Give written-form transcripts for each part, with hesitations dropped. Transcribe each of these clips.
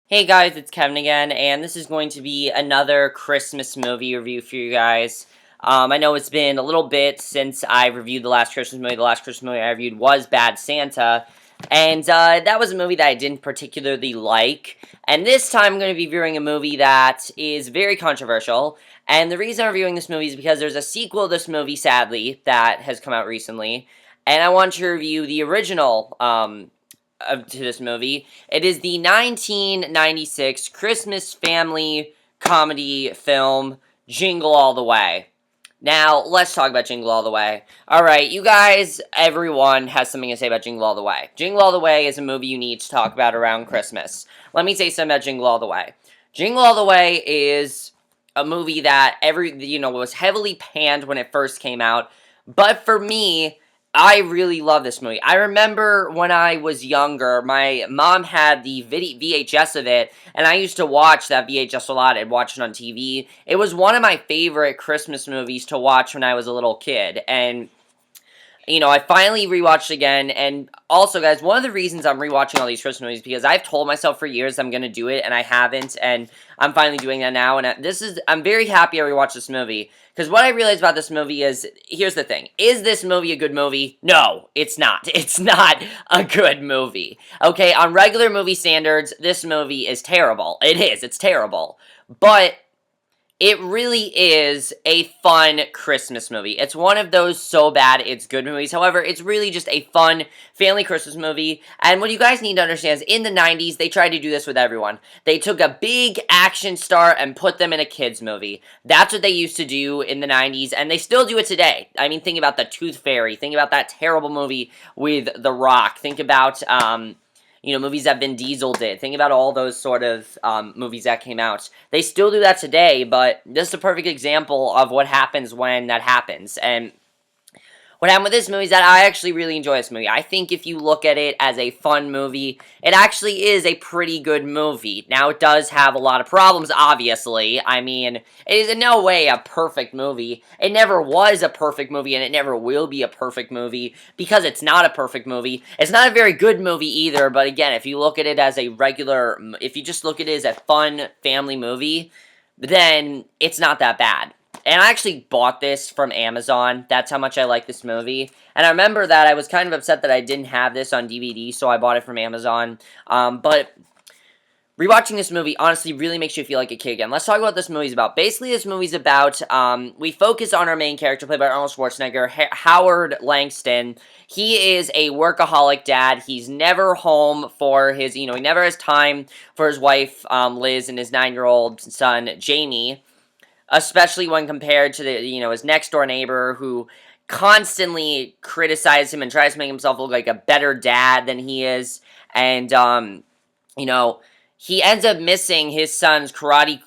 Hey guys, it's Kevin again, and this is going to be another Christmas movie review for you guys. I know it's been a little bit since I reviewed the last Christmas movie. The last Christmas movie I reviewed was Bad Santa, and that was a movie that I didn't particularly like. And this time I'm going to be reviewing a movie that is very controversial, and the reason I'm reviewing this movie is because there's a sequel to this movie, sadly, that has come out recently, and I want to review the original, to this movie. It is the 1996 Christmas family comedy film, Jingle All the Way. Now, let's talk about Jingle All the Way. Alright, you guys, everyone has something to say about Jingle All the Way. Jingle All the Way is a movie you need to talk about around Christmas. Let me say something about Jingle All the Way. Jingle All the Way is a movie that was heavily panned when it first came out, but for me, I really love this movie. I remember when I was younger, my mom had the VHS of it, and I used to watch that VHS a lot. I'd watch it on TV. It was one of my favorite Christmas movies to watch when I was a little kid, and I finally rewatched again, and also, guys, one of the reasons I'm rewatching all these Christmas movies is because I've told myself for years I'm gonna do it, and I haven't, and I'm finally doing that now, and I'm very happy I rewatched this movie, because what I realized about this movie is, here's the thing, is this movie a good movie? No, it's not. It's not a good movie. Okay, on regular movie standards, this movie is terrible. It's terrible. But it really is a fun Christmas movie. It's one of those so bad it's good movies. However, it's really just a fun family Christmas movie. And what you guys need to understand is in the 90s, they tried to do this with everyone. They took a big action star and put them in a kids movie. That's what they used to do in the 90s, and they still do it today. I mean, think about The Tooth Fairy. Think about that terrible movie with The Rock. Think about, movies that Vin Diesel did. Think about all those sort of movies that came out. They still do that today, but this is a perfect example of what happens when that happens. And what happened with this movie is that I actually really enjoy this movie. I think if you look at it as a fun movie, it actually is a pretty good movie. Now, it does have a lot of problems, obviously. I mean, it is in no way a perfect movie. It never was a perfect movie, and it never will be a perfect movie, because it's not a perfect movie. It's not a very good movie either, but again, if you look at it as if you just look at it as a fun family movie, then it's not that bad. And I actually bought this from Amazon. That's how much I like this movie. And I remember that I was kind of upset that I didn't have this on DVD, so I bought it from Amazon. But rewatching this movie honestly really makes you feel like a kid again. Let's talk about what this movie's about. Basically, this movie's about, we focus on our main character, played by Arnold Schwarzenegger, Howard Langston. He is a workaholic dad. He's never home for his, he never has time for his wife, Liz, and his 9-year-old son, Jamie. Especially when compared to his next door neighbor, who constantly criticizes him and tries to make himself look like a better dad than he is. And he ends up missing his son's karate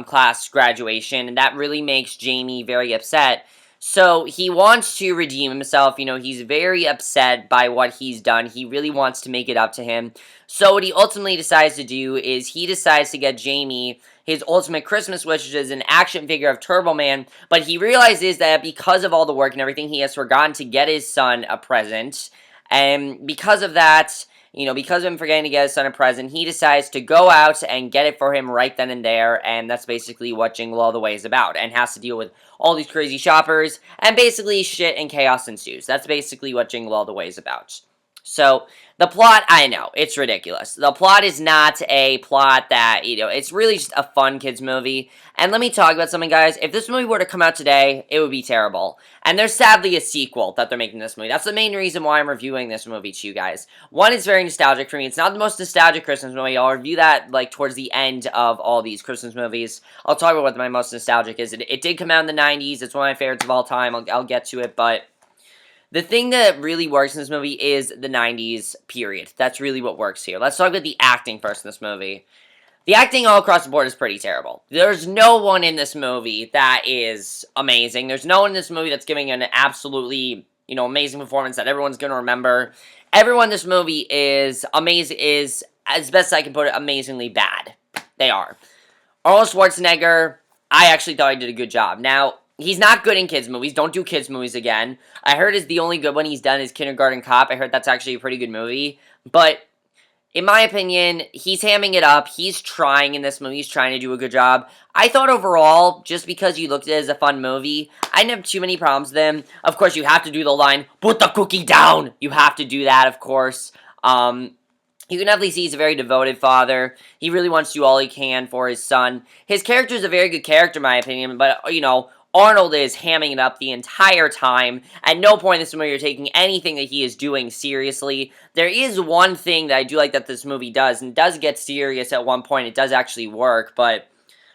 class graduation, and that really makes Jamie very upset. So he wants to redeem himself. He's very upset by what he's done. He really wants to make it up to him. So what he ultimately decides to do is he decides to get Jamie his ultimate Christmas wish, which is an action figure of Turbo Man, but he realizes that because of all the work and everything, he has forgotten to get his son a present, and because of that, because of him forgetting to get his son a present, he decides to go out and get it for him right then and there, and that's basically what Jingle All the Way is about, and has to deal with all these crazy shoppers, and basically shit and chaos ensues. That's basically what Jingle All the Way is about. So, the plot, I know, it's ridiculous. The plot is not a plot that, it's really just a fun kids movie. And let me talk about something, guys. If this movie were to come out today, it would be terrible. And there's sadly a sequel that they're making this movie. That's the main reason why I'm reviewing this movie to you guys. One, it's very nostalgic for me. It's not the most nostalgic Christmas movie. I'll review that, towards the end of all these Christmas movies. I'll talk about what my most nostalgic is. It did come out in the 90s. It's one of my favorites of all time. I'll get to it, but the thing that really works in this movie is the 90s period. That's really what works here. Let's talk about the acting first in this movie. The acting all across the board is pretty terrible. There's no one in this movie that is amazing. There's no one in this movie that's giving an absolutely, amazing performance that everyone's going to remember. Everyone in this movie is as best I can put it, amazingly bad. They are. Arnold Schwarzenegger, I actually thought he did a good job. Now, he's not good in kids' movies. Don't do kids' movies again. I heard the only good one he's done is Kindergarten Cop. I heard that's actually a pretty good movie. But in my opinion, he's hamming it up. He's trying in this movie. He's trying to do a good job. I thought overall, just because you looked at it as a fun movie, I didn't have too many problems with them. Of course, you have to do the line, "Put the cookie down!" You have to do that, of course. You can definitely see he's a very devoted father. He really wants to do all he can for his son. His character is a very good character, in my opinion, but, Arnold is hamming it up the entire time. At no point in this movie you're taking anything that he is doing seriously. There is one thing that I do like that this movie does, and does get serious at one point. It does actually work, but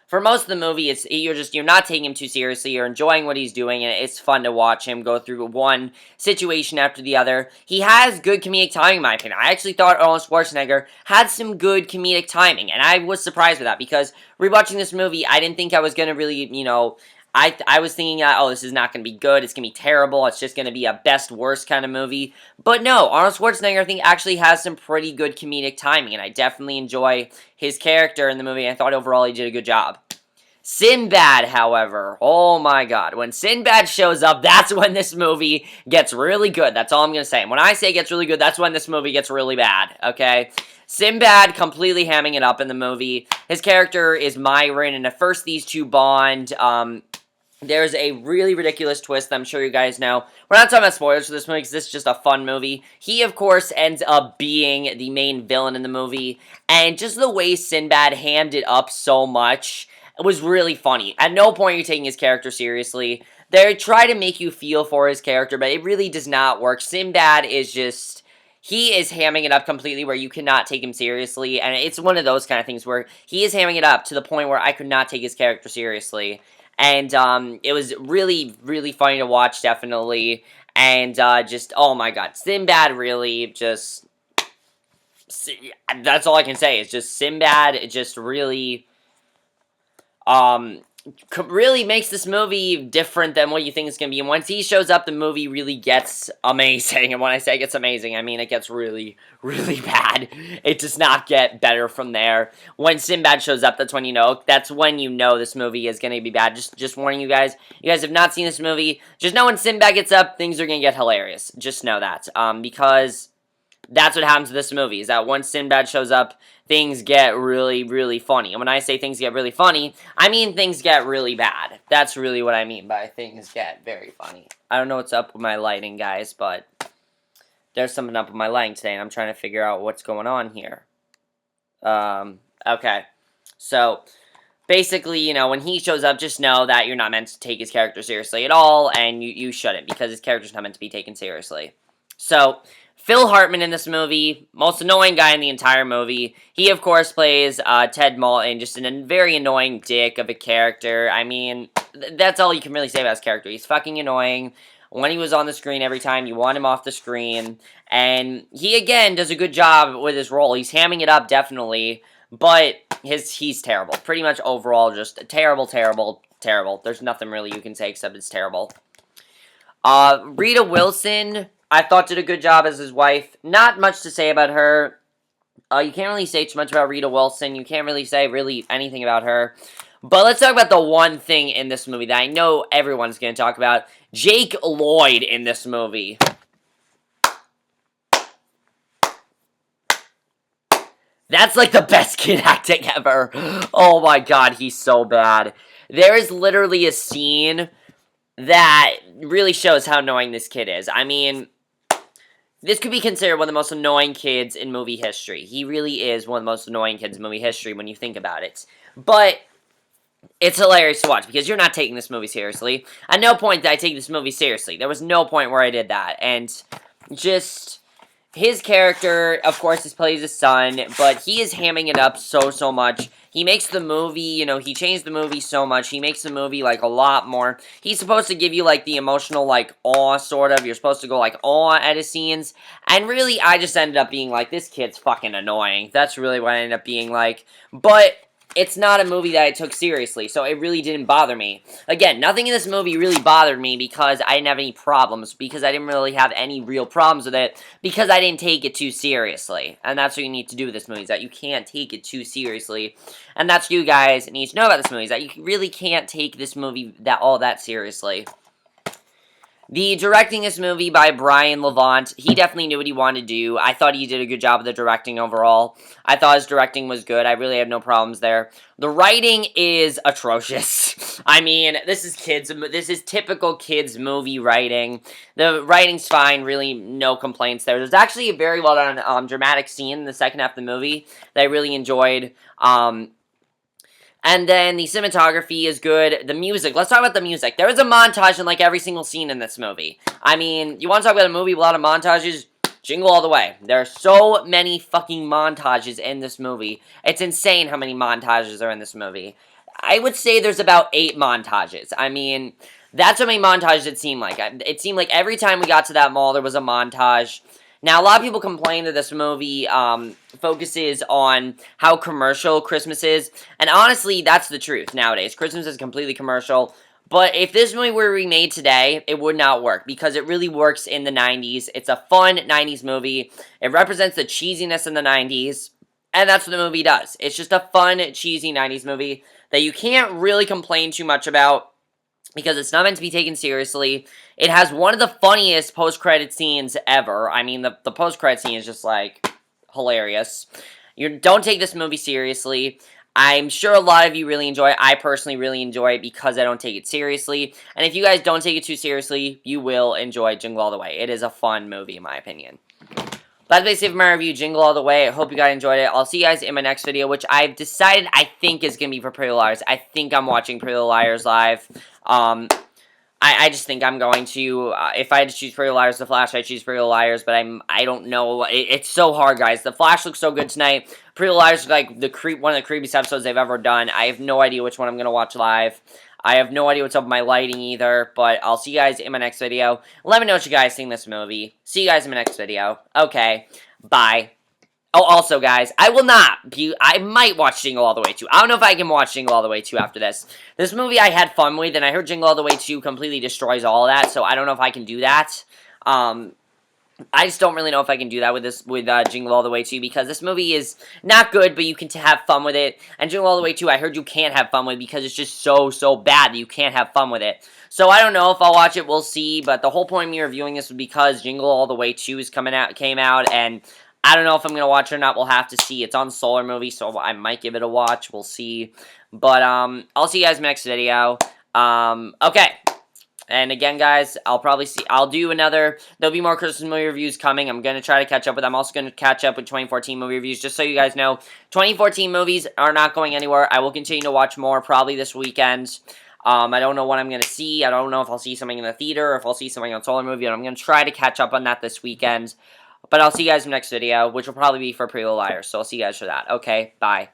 for most of the movie, you're not taking him too seriously. You're enjoying what he's doing, and it's fun to watch him go through one situation after the other. He has good comedic timing, in my opinion. I actually thought Arnold Schwarzenegger had some good comedic timing, and I was surprised with that, because rewatching this movie, I didn't think I was going to really, I was thinking, oh, this is not going to be good, it's going to be terrible, it's just going to be a best-worst kind of movie. But no, Arnold Schwarzenegger, I think, actually has some pretty good comedic timing, and I definitely enjoy his character in the movie. I thought overall he did a good job. Sinbad, however, oh my god, when Sinbad shows up, that's when this movie gets really good. That's all I'm gonna say. And when I say it gets really good, that's when this movie gets really bad, okay? Sinbad completely hamming it up in the movie. His character is Myron, and at first these two bond. There's a really ridiculous twist that I'm sure you guys know. We're not talking about spoilers for this movie because this is just a fun movie. He, of course, ends up being the main villain in the movie. And just the way Sinbad hammed it up so much was really funny. At no point are you taking his character seriously. They try to make you feel for his character, but it really does not work. Sinbad is just... He is hamming it up completely where you cannot take him seriously. And it's one of those kind of things where he is hamming it up to the point where I could not take his character seriously. And, it was really, really funny to watch, definitely. And, oh my god, Sinbad really just... That's all I can say, it's just Sinbad, it just really... really makes this movie different than what you think it's going to be. And once he shows up, the movie really gets amazing. And when I say it gets amazing, I mean it gets really, really bad. It does not get better from there. When Sinbad shows up, that's when you know this movie is going to be bad. Just warning you guys. You guys have not seen this movie. Just know when Sinbad gets up, things are going to get hilarious. Just know that. Because that's what happens to this movie, is that once Sinbad shows up, things get really, really funny. And when I say things get really funny, I mean things get really bad. That's really what I mean by things get very funny. I don't know what's up with my lighting, guys, but there's something up with my lighting today, and I'm trying to figure out what's going on here. Okay. So, basically, when he shows up, just know that you're not meant to take his character seriously at all, and you shouldn't, because his character's not meant to be taken seriously. So... Phil Hartman in this movie, most annoying guy in the entire movie. He, of course, plays Ted Moulton, just a very annoying dick of a character. I mean, that's all you can really say about his character. He's fucking annoying. When he was on the screen, every time you want him off the screen. And he, again, does a good job with his role. He's hamming it up, definitely. But he's terrible. Pretty much overall, just terrible, terrible, terrible. There's nothing really you can say except it's terrible. Rita Wilson... I thought did a good job as his wife. Not much to say about her. You can't really say too much about Rita Wilson. You can't really say really anything about her. But let's talk about the one thing in this movie that I know everyone's going to talk about. Jake Lloyd in this movie. That's like the best kid acting ever. Oh my god, he's so bad. There is literally a scene that really shows how annoying this kid is. I mean... This could be considered one of the most annoying kids in movie history. He really is one of the most annoying kids in movie history when you think about it. But it's hilarious to watch because you're not taking this movie seriously. At no point did I take this movie seriously. There was no point where I did that. And just... His character, of course, plays his son, but he is hamming it up so much. He makes the movie, he changed the movie so much. He makes the movie, a lot more. He's supposed to give you, the emotional, awe, sort of. You're supposed to go, awe at his scenes. And really, I just ended up being this kid's fucking annoying. That's really what I ended up being like. But... It's not a movie that I took seriously, so it really didn't bother me. Again, nothing in this movie really bothered me because I didn't have any problems, because I didn't really have any real problems with it, because I didn't take it too seriously. And that's what you need to do with this movie, is that you can't take it too seriously. And that's what you guys need to know about this movie, is that you really can't take this movie all that seriously. The directing this movie by Brian Levant, he definitely knew what he wanted to do. I thought he did a good job of the directing overall. I thought his directing was good. I really have no problems there. The writing is atrocious. I mean, this is typical kids movie writing. The writing's fine, really no complaints there. There's actually a very well done dramatic scene in the second half of the movie that I really enjoyed. And then the cinematography is good. The music. Let's talk about the music. There is a montage in like every single scene in this movie. I mean, you want to talk about a movie with a lot of montages? Jingle All the Way. There are so many fucking montages in this movie. It's insane how many montages are in this movie. I would say there's about 8 montages. I mean, that's how many montages it seemed like. It seemed like every time we got to that mall, there was a montage. Now, a lot of people complain that this movie focuses on how commercial Christmas is, and honestly, that's the truth nowadays. Christmas is completely commercial, but if this movie were remade today, it would not work, because it really works in the 90s. It's a fun 90s movie. It represents the cheesiness in the 90s, and that's what the movie does. It's just a fun, cheesy 90s movie that you can't really complain too much about, because it's not meant to be taken seriously. It has one of the funniest post-credit scenes ever. I mean, the post-credit scene is just, like, hilarious. You don't take this movie seriously. I'm sure a lot of you really enjoy it. I personally really enjoy it because I don't take it seriously. And if you guys don't take it too seriously, you will enjoy Jingle All the Way. It is a fun movie, in my opinion. That's basically my review, Jingle All the Way. I hope you guys enjoyed it. I'll see you guys in my next video, which I've decided I think is going to be for Pretty Little Liars. I think I'm watching Pretty Little Liars live. I just think I'm going to, if I had to choose Pretty Little Liars, The Flash, I'd choose Pretty Little Liars, but I don't know. It's so hard, guys. The Flash looks so good tonight. Pretty Little Liars is like one of the creepiest episodes they've ever done. I have no idea which one I'm going to watch live. I have no idea what's up with my lighting either, but I'll see you guys in my next video. Let me know what you guys think of this movie. See you guys in my next video. Okay, bye. Oh, also, guys, I might watch Jingle All the Way 2. I don't know if I can watch Jingle All the Way 2 after this. This movie I had fun with, and I heard Jingle All the Way 2 completely destroys all of that, so I don't know if I can do that. I just don't really know if I can do that with Jingle All the Way 2, because this movie is not good, but you can have fun with it. And Jingle All the Way 2, I heard you can't have fun with, because it's just so bad that you can't have fun with it. So I don't know if I'll watch it, we'll see, but the whole point of me reviewing this was because Jingle All the Way 2 came out, and I don't know if I'm going to watch it or not. We'll have to see. It's on Solar Movie, so I might give it a watch. We'll see. But, I'll see you guys in the next video. Okay. And again, guys, I'll do another, there'll be more Christmas movie reviews coming. I'm going to try to catch up with them. I'm also going to catch up with 2014 movie reviews, just so you guys know. 2014 movies are not going anywhere. I will continue to watch more, probably this weekend. I don't know what I'm going to see. I don't know if I'll see something in the theater or if I'll see something on Solar Movie, but I'm going to try to catch up on that this weekend. But I'll see you guys in the next video, which will probably be for Pretty Little Liars. So I'll see you guys for that. Okay, bye.